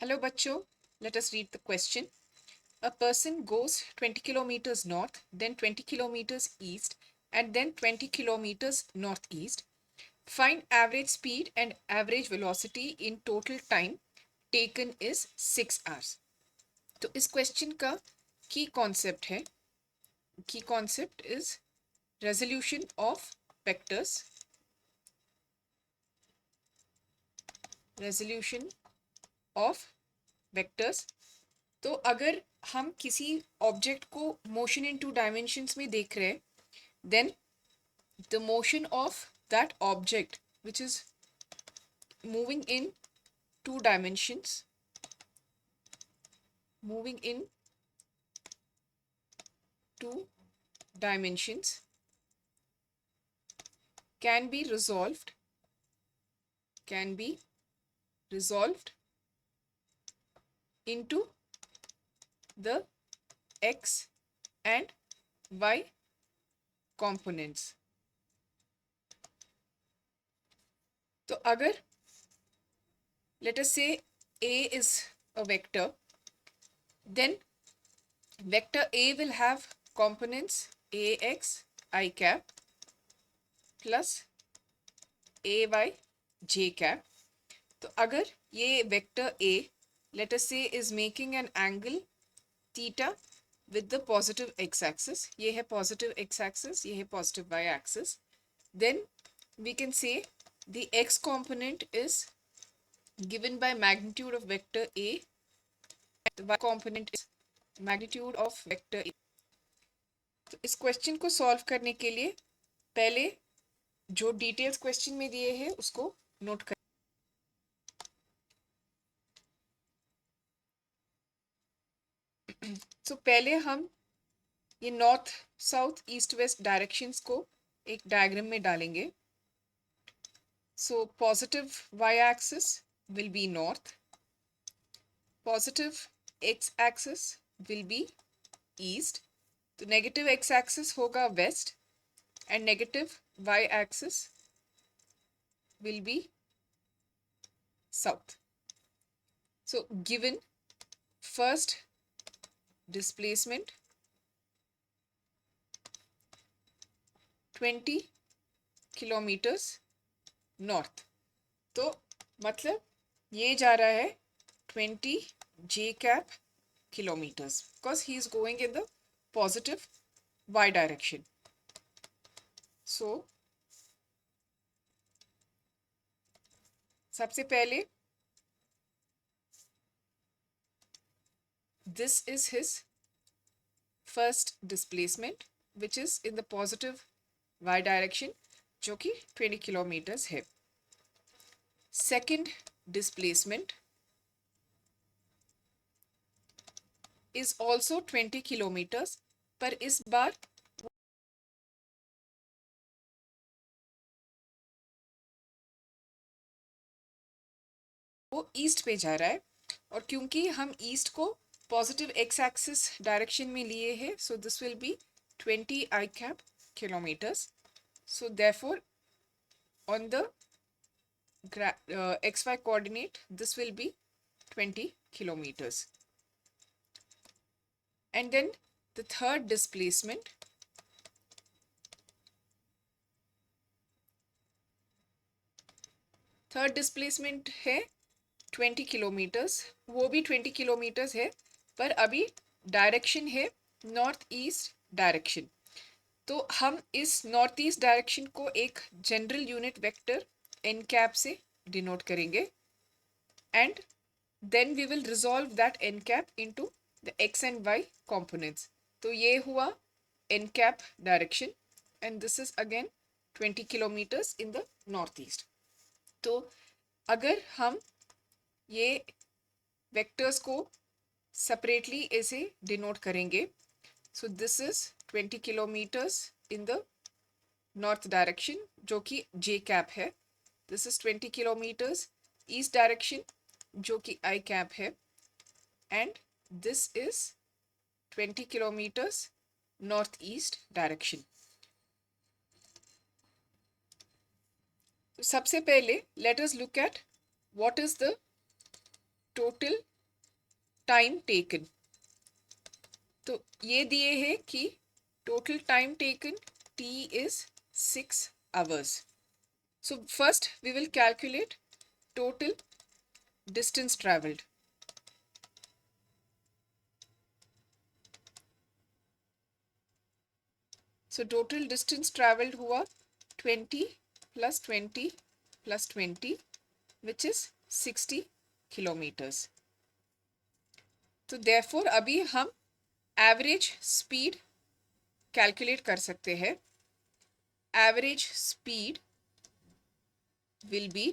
Hello बच्चों, let us read the question. A person goes 20 kilometers north, then 20 kilometers east, and then 20 kilometers northeast. Find average speed and average velocity in total time taken is 6 hours. तो इस question का की concept है, की concept is resolution of vectors, resolution of vectors. तो अगर हम किसी ऑब्जेक्ट को मोशन इन टू डायमेंशंस में देख रहे हैं, then the motion of that object which is moving in two dimensions, moving in two dimensions can be resolved into the x and y components. तो अगर let us say A is a vector, then vector A will have components ax I cap plus ay j cap. तो अगर ये vector A let us say is making an angle theta with the positive x-axis, ये है positive x-axis, ये है positive y-axis, then we can say the x component is given by magnitude of vector A, the y component is magnitude of vector A. तो इस question को solve करने के लिए पहले जो डिटेल्स क्वेश्चन में दिए हैं उसको नोट कर. तो पहले हम ये north south east west directions को एक डायग्राम में डालेंगे. So positive y axis will be north, positive x axis will be east, तो नेगेटिव एक्स एक्सिस होगा west and negative y axis will be south. So given first displacement 20 kilometres north, तो मतलब ये जा रहा है 20 j cap kilometers because he is going in the positive y direction. So सबसे पहले this is his first displacement which is in the positive y direction जो कि 20 किलोमीटर्स है. Second displacement is also 20 kilometers, पर इस बार वो east पे जा रहा है, और क्योंकि हम ईस्ट को पॉजिटिव एक्स एक्सिस डायरेक्शन में लिए हैं, so this will B 20 I cap kilometres. So therefore on the xy coordinate this will be 20 kilometers. And then the third displacement है 20 किलोमीटर्स, वो भी 20 किलोमीटर्स है, पर अभी डायरेक्शन है नॉर्थ ईस्ट डायरेक्शन. तो हम इस नॉर्थ ईस्ट डायरेक्शन को एक general unit vector n cap से डिनोट करेंगे, and then we will resolve that n cap into the x and y components. तो ये हुआ n cap direction and this is again 20 kilometres in the north east. तो अगर हम ये vectors को सेपरेटली ऐसे डिनोट करेंगे, so this is 20 kilometres in the north direction जो कि जे कैप है, this is 20 kilometres east direction जो कि आई कैप है, and this is 20 kilometres north east direction. सबसे पहले let us look at what is the total time taken, तो ये दिए है कि total time taken t is 6 hours. So first we will calculate total distance traveled. So total distance traveled हुआ 20 plus 20 plus 20 which is 60 kilometers. तो therefore अभी हम average speed calculate कर सकते हैं. Average speed will be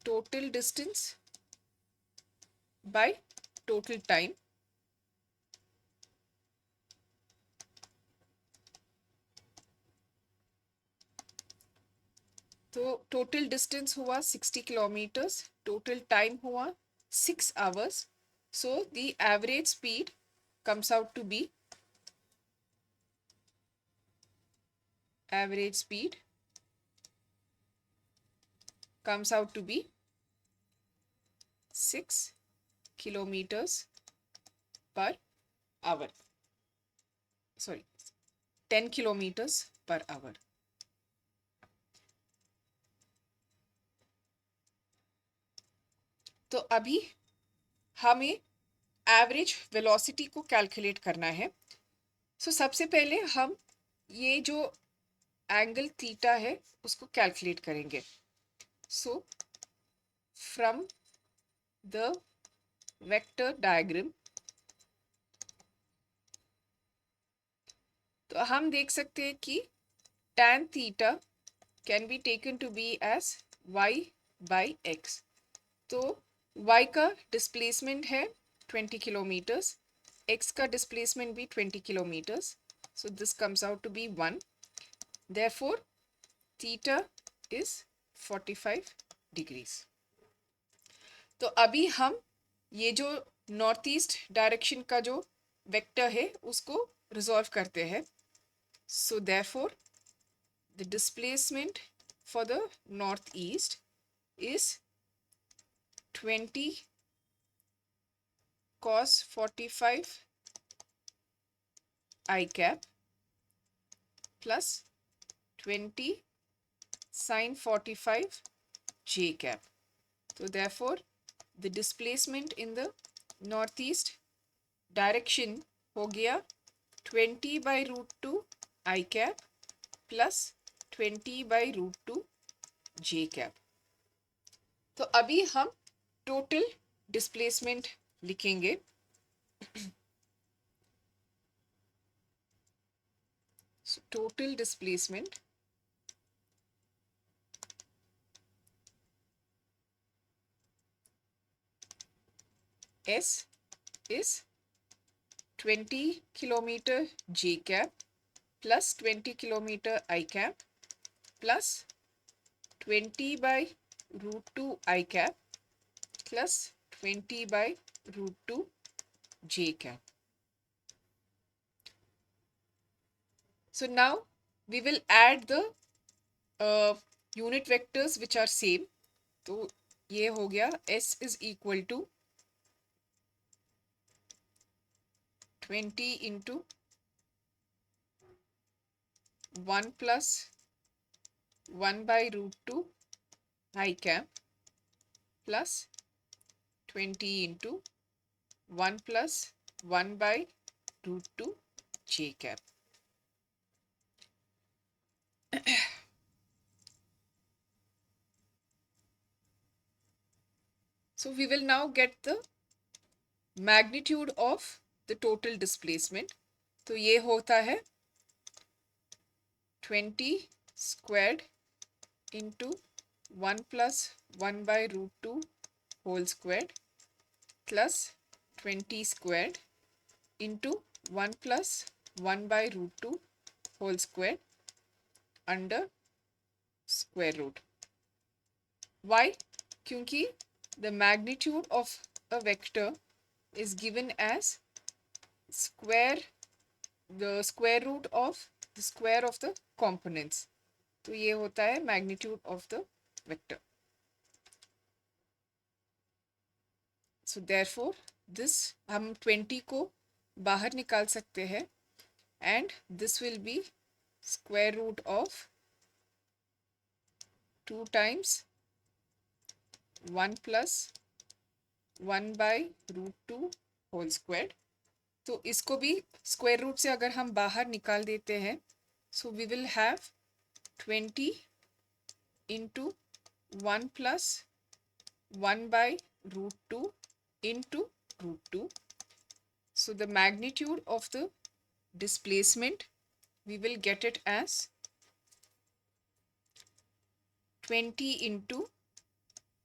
total distance by total time. तो total distance हुआ 60 kilometres, total time हुआ 6 hours. So the average speed comes out to be average speed comes out to be 6 kilometers per hour. Sorry, 10 kilometers per hour. तो अभी हमें average velocity को calculate करना है. सो सबसे पहले हम ये जो एंगल थीटा है उसको कैलकुलेट करेंगे. So from the vector diagram तो हम देख सकते हैं कि tan theta can be taken to be as y by x. तो y का डिस्प्लेसमेंट है 20 किलोमीटर्स, x का डिस्प्लेसमेंट भी 20 kilometres. So this comes out to be 1. Therefore theta is 45 degrees. तो अभी हम ये जो नॉर्थ ईस्ट डायरेक्शन का जो वेक्टर है उसको रिजॉल्व करते हैं. So therefore the displacement for the north east is 20 cos 45 I cap plus 20 sin 45 j cap. So therefore the displacement in the northeast direction हो गया 20 by root 2 I cap plus 20 by root 2 j cap. तो अभी हम total displacement लिखेंगे. So total displacement S is 20 kilometer j cap plus 20 kilometer I cap plus 20 by root 2 I cap plus 20 by root 2 j cap. So now we will add the unit vectors which are same. तो ये हो गया S is equal to 20 into 1 plus 1 by root 2 I cap plus 20 into 1 plus 1 by root 2 j cap. So we will now get the magnitude of the total displacement. तो ये होता है 20 squared into 1 plus 1 by root 2 whole squared plus 20 squared into 1 plus 1 by root 2 whole squared under square root. Why? क्योंकि the magnitude of a vector is given as the square root of the square of the components. तो ये होता है magnitude of the vector. So therefore this, हम 20 को बाहर निकाल सकते हैं and this will be square root of 2 times 1 plus 1 by root 2 whole square. तो इसको भी स्क्वायर रूट से अगर हम बाहर निकाल देते हैं, so we will have 20 into 1 plus 1 by root 2 into root 2. So the magnitude of the displacement, we will get it as 20 into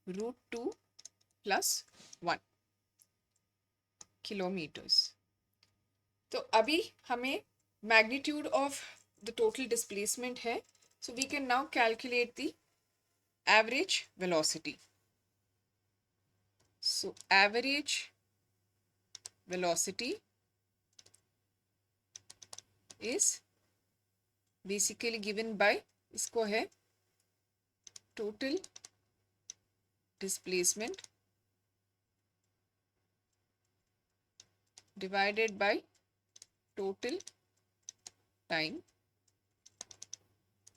root 2 plus 1 kilometers. तो अभी हमें magnitude of the total displacement है, so we can now calculate the average velocity. So average velocity is basically given by, इसको है total displacement divided by total time,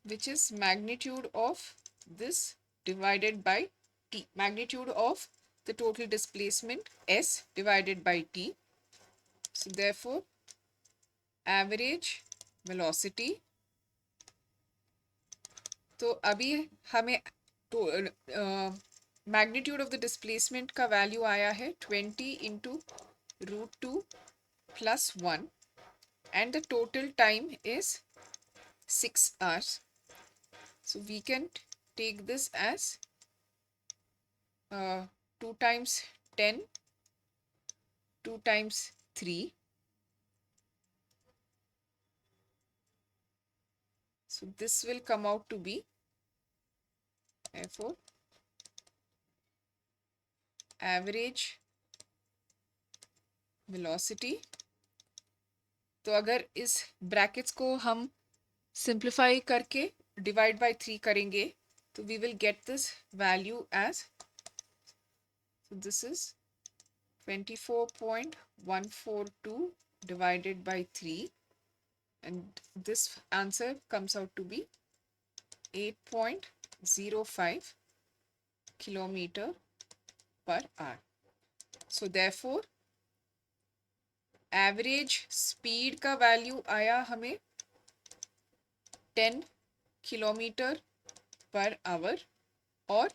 which is magnitude of this divided by t, magnitude of the total displacement s divided by t. So therefore average velocity, तो अभी हमें तो magnitude of the displacement का value आया है 20 into root 2 plus 1 and the total time is 6 hours. So we can take this as 2 times 10, 2 times 3. So this will come out to be, therefore average velocity. तो अगर इस brackets को हम simplify करके divide by 3 करेंगे तो we will get this value as, this is 24.142 divided by 3 and this answer comes out to be 8.05 kilometer per hour. So therefore average speed का value आया हमें 10 किलोमीटर पर आवर और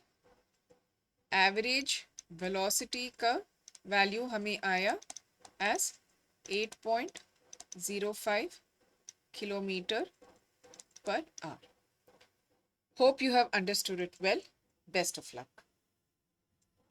average velocity का value हमें आया as 8.05 kilometer per hour. Hope you have understood it well. Best of luck.